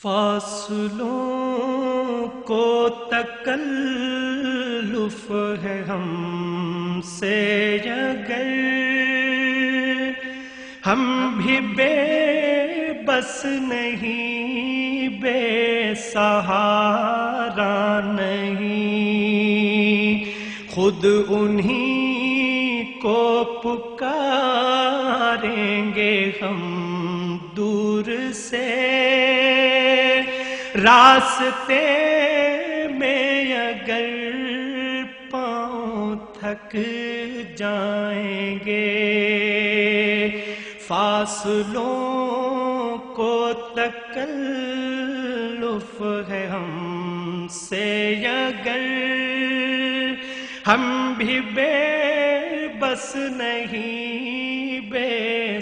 فاصلوں کو تکلف ہے ہم سے اگر ہم بھی بے بس نہیں، بے سہارا نہیں، خود انہی کو پکاریں گے ہم دور سے، راستے میں اگر پاؤں تھک جائیں گے، فاصلوں کو تکلف ہے ہم سے اگر ہم بھی بے بس نہیں، بے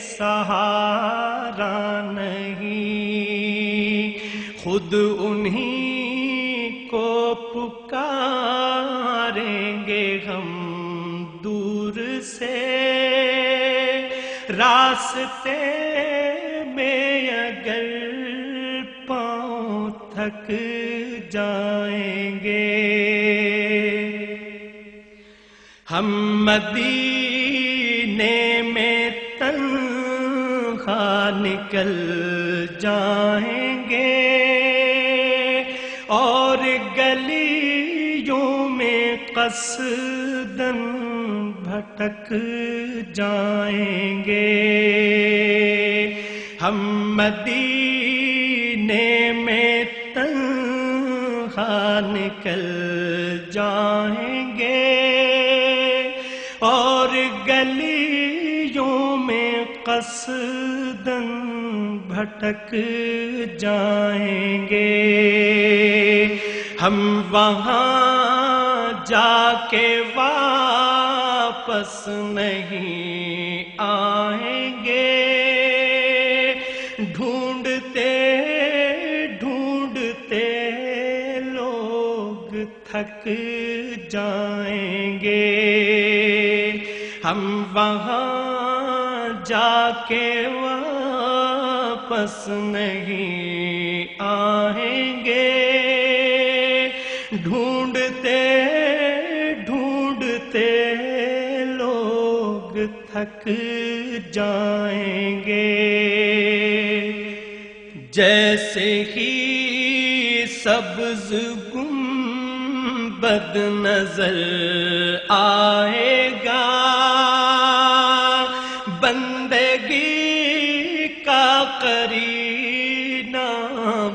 سہارا نہیں، خود انہی کو پکاریں گے ہم دور سے، راستے میں اگر پاؤں تھک جائیں گے، ہم مدینے میں تنہا نکل جائیں گے اور گلیوں میں قصداً بھٹک جائیں گے، ہم مدینے میں تنہا نکل جائیں گے اور گلیوں میں قصداً بھٹک جائیں گے، ہم وہاں جا کے واپس نہیں آئیں گے، ڈھونڈتے ڈھونڈتے لوگ تھک جائیں گے، ہم وہاں جا کے واپس نہیں آئیں گے، ڈھونڈتے ڈھونڈتے لوگ تھک جائیں گے، جیسے ہی سبز گنبد نظر آئے گا، بندگی کا قرینہ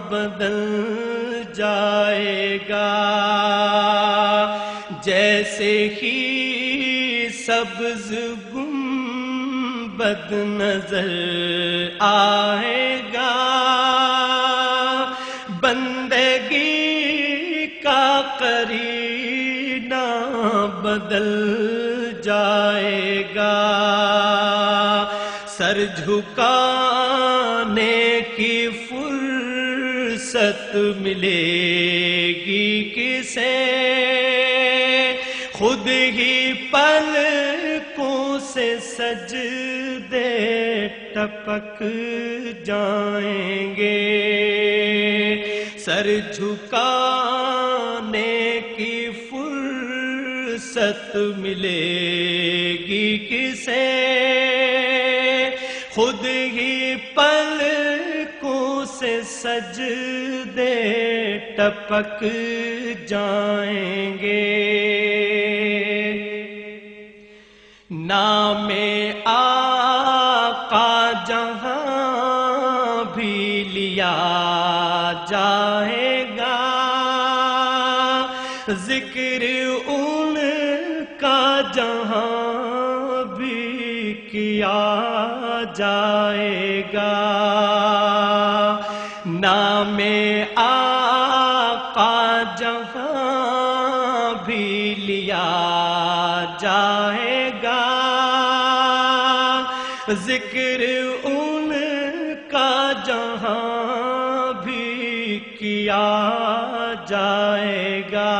بدل جائے گا، جیسے ہی سبز گنبد نظر آئے گا، بندگی کا قرینہ بدل جائے گا، سر جھکانے کی فرصت ملے گی کسے، خود ہی پلکوں سے سجدے ٹپک جائیں گے، سر جھکانے کی فرصت ملے گی کسے، خود ہی پلکوں سے سجدے ٹپک جائیں گے، نام آقا جہاں بھی لیا جائے گا، ذکر ان کا جہاں بھی کیا جائے گا، نام آقا جہاں بھی لیا جائے گا، ذکر ان کا جہاں بھی کیا جائے گا،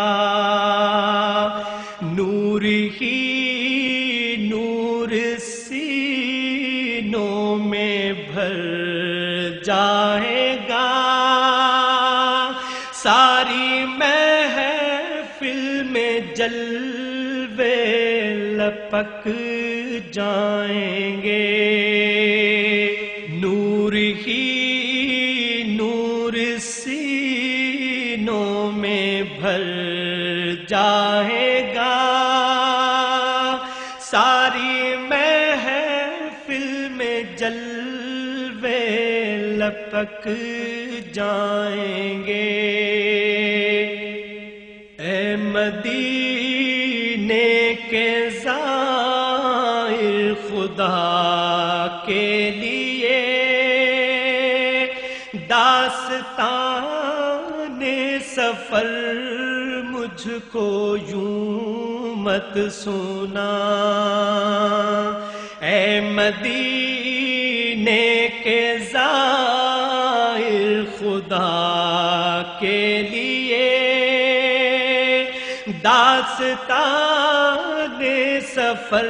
نور ہی نور سینوں میں بھر جائے گا، جلوے لپک جائیں گے، نور ہی نور سینوں میں بھر جائے گا، ساری محفل میں جلوے لپک جائیں گے۔ اے مدینے کے زائر خدا کے لیے داستان سفر مجھ کو یوں مت سنا، اے مدینے کے زائر خدا کے لیے داستان سفر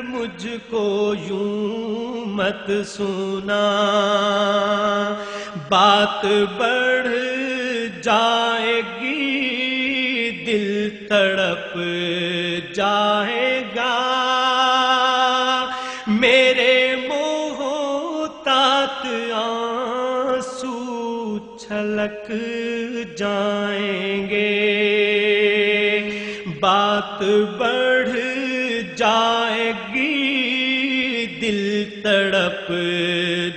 مجھ کو یوں مت سنا، بات بڑھ جائے گی دل تڑپ جائے گا، میرے محتاط آنسو چھلک جائیں گے، بات بڑھ جائے گی دل تڑپ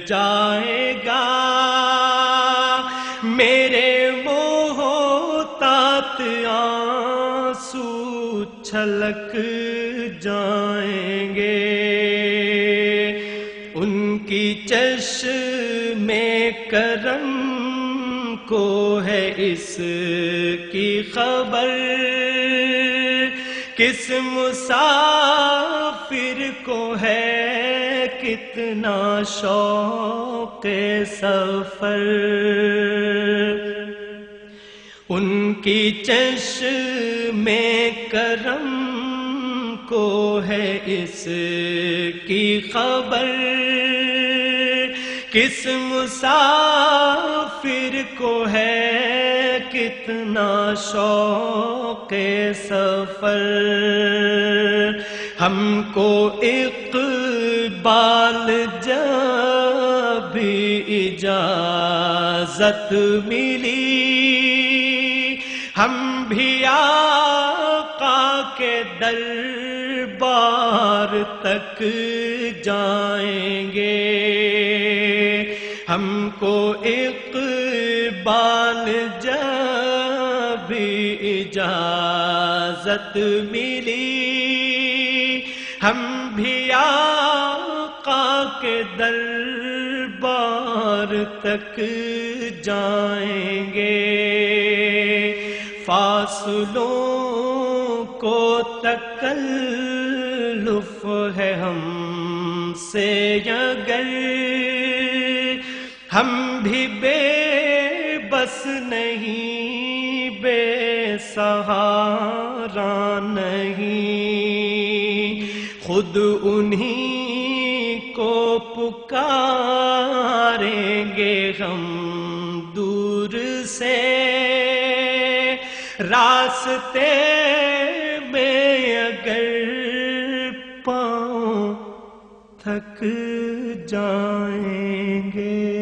جائے گا، میرے محتاط آنسو چھلک جائیں گے، ان کی چشم کرم کو ہے اس کی خبر، کس مسافر کو ہے کتنا شوق سفر، ان کی چشم کرم کو ہے اس کی خبر، کس مسافر کو ہے کتنا شوق سفر، ہم کو اقبال جب اجازت ملی، ہم بھی آقا کے دربار تک جائیں گے، ہم کو اقبال جب اجازت ملی، ہم بھی آقا کے دربار تک جائیں گے، فاصلوں کو تکلف ہے ہم سے اگر، ہم بھی بے بس نہیں بے سہارا نہیں، خود انہی کو پکاریں گے ہم دور سے، راستے میں اگر پاؤں تھک جائیں گے۔